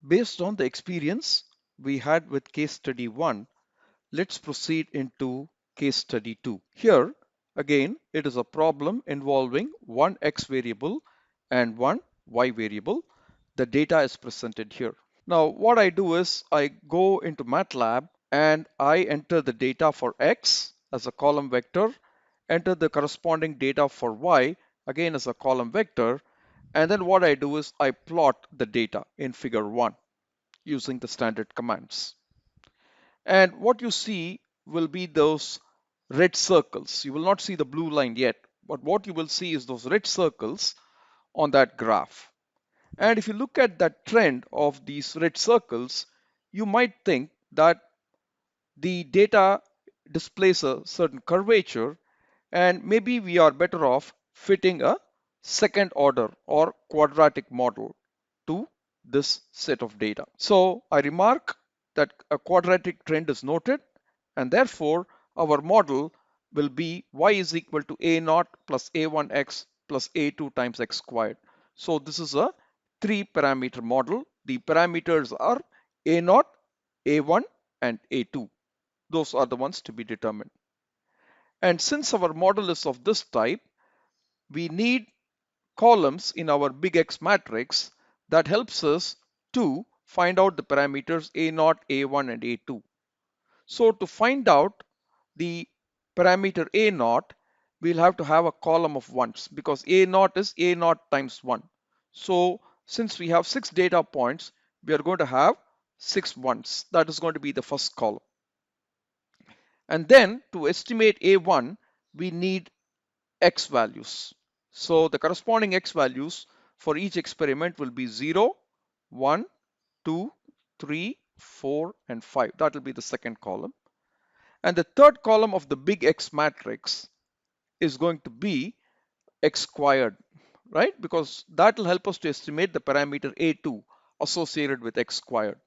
Based on the experience we had with case study 1, let's proceed into case study 2. Here, again, it is a problem involving one x variable and one y variable. The data is presented here. Now, what I do is I go into MATLAB and I enter the data for x as a column vector, enter the corresponding data for y again as a column vector, and then what I do is I plot the data in figure 1 using the standard commands. And what you see will be those red circles. You will not see the blue line yet, but what you will see is those red circles on that graph. And if you look at that trend of these red circles, you might think that the data displays a certain curvature, and maybe we are better off fitting a second order or quadratic model to this set of data. So I remark that a quadratic trend is noted, and therefore our model will be y is equal to a naught plus a1x plus a2 times x squared. So this is a 3-parameter model. The parameters are a naught, a1 and a2. Those are the ones to be determined. And since our model is of this type, we need columns in our big X matrix that helps us to find out the parameters a0, a1 and a2. So to find out the parameter a0, we'll have to have a column of ones because a0 is a0 times 1. So since we have 6 data points, we are going to have 6 ones. That is going to be the first column. And then to estimate a1, we need x values. So the corresponding x values for each experiment will be 0, 1, 2, 3, 4, and 5. That will be the second column. And the third column of the big X matrix is going to be x squared, right? Because that will help us to estimate the parameter a2 associated with x squared.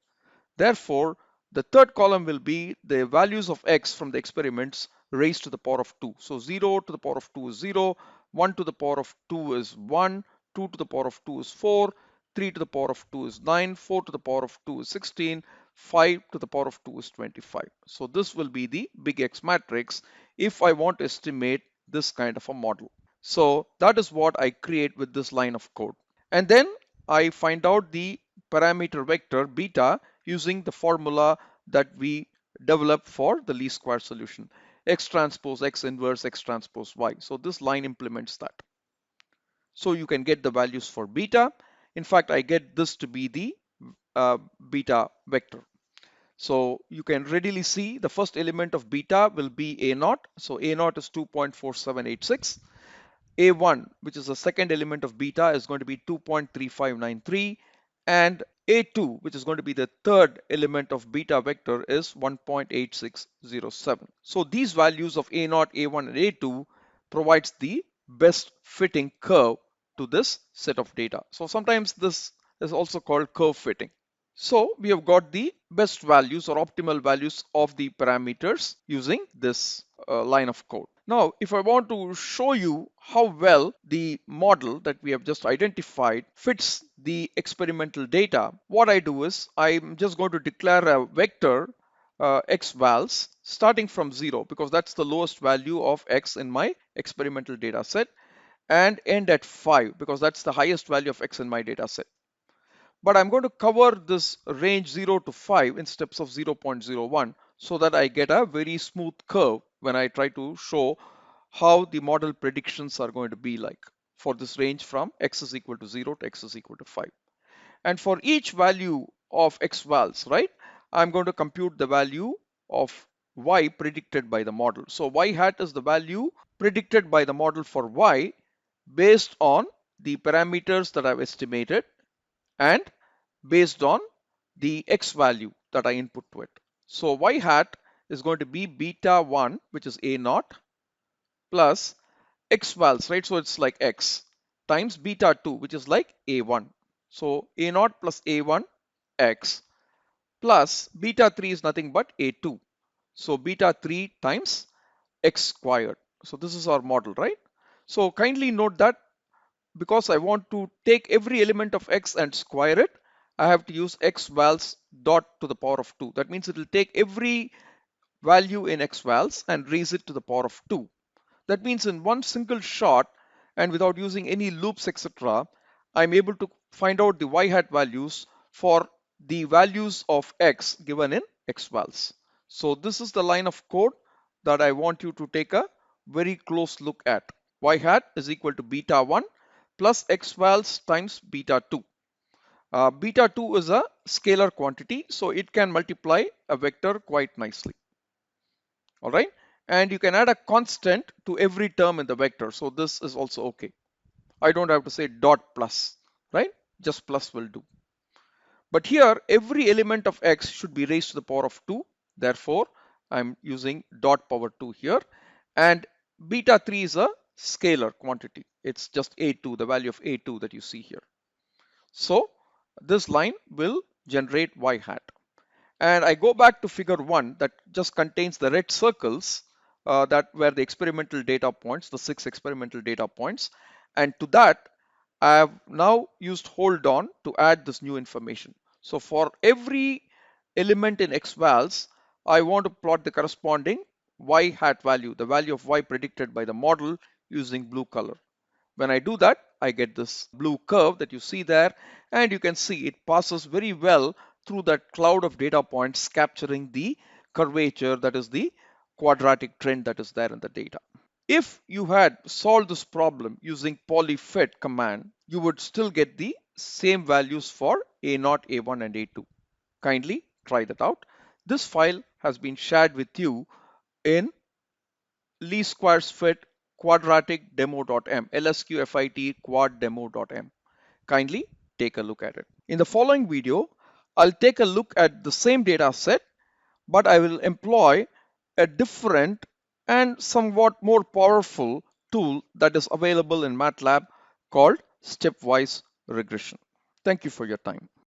Therefore, the third column will be the values of x from the experiments raised to the power of 2. So 0 to the power of 2 is 0, 1 to the power of 2 is 1, 2 to the power of 2 is 4, 3 to the power of 2 is 9, 4 to the power of 2 is 16, 5 to the power of 2 is 25. So this will be the big X matrix if I want to estimate this kind of a model. So that is what I create with this line of code. And then I find out the parameter vector beta using the formula that we developed for the least square solution, x transpose x inverse x transpose y. So this line implements that. So you can get the values for beta. In fact, I get this to be the beta vector. So you can readily see the first element of beta will be a naught. So a naught is 2.4786. A1, which is the second element of beta, is going to be 2.3593, and A2, which is going to be the third element of beta vector, is 1.8607. So these values of A0, A1, and A2 provides the best fitting curve to this set of data. So sometimes this is also called curve fitting. So we have got the best values or optimal values of the parameters using this line of code. Now, if I want to show you how well the model that we have just identified fits the experimental data, what I do is I'm just going to declare a vector xvals starting from 0 because that's the lowest value of x in my experimental data set, and end at 5 because that's the highest value of x in my data set. But I'm going to cover this range 0 to 5 in steps of 0.01 so that I get a very smooth curve when I try to show how the model predictions are going to be like for this range from x is equal to 0 to x is equal to 5. And for each value of xvals, right, I'm going to compute the value of y predicted by the model. So y hat is the value predicted by the model for y based on the parameters that I've estimated and based on the x value that I input to it. So y hat is going to be beta 1, which is a naught, plus x vals, right? So it's like x times beta 2, which is like a1. So a naught plus a1 x plus beta 3 is nothing but a2. So beta 3 times x squared. So this is our model, right? So kindly note that because I want to take every element of x and square it, I have to use xvals dot to the power of 2. That means it will take every value in xvals and raise it to the power of 2. That means in one single shot and without using any loops, etc., I'm able to find out the y hat values for the values of x given in xvals. So this is the line of code that I want you to take a very close look at. Y hat is equal to beta 1 plus xvals times beta 2. Beta 2 is a scalar quantity, so it can multiply a vector quite nicely. All right. And you can add a constant to every term in the vector. So this is also okay. I don't have to say dot plus, right? Just plus will do. But here, every element of x should be raised to the power of 2. Therefore, I'm using dot power 2 here. And beta 3 is a scalar quantity. It's just a2, the value of a2 that you see here. So this line will generate y hat. And I go back to figure 1 that just contains the red circles that were the experimental data points, the 6 experimental data points. And to that, I have now used hold on to add this new information. So for every element in xvals, I want to plot the corresponding y hat value, the value of y predicted by the model using blue color. When I do that, I get this blue curve that you see there, and you can see it passes very well through that cloud of data points capturing the curvature, that is the quadratic trend that is there in the data. If you had solved this problem using polyfit command, you would still get the same values for A0, A1 and A2. Kindly try that out. This file has been shared with you in least squares fit quadratic demo.m, lsqfit quad demo.m. Kindly take a look at it. In the following video, I'll take a look at the same data set, but I will employ a different and somewhat more powerful tool that is available in MATLAB called stepwise regression. Thank you for your time.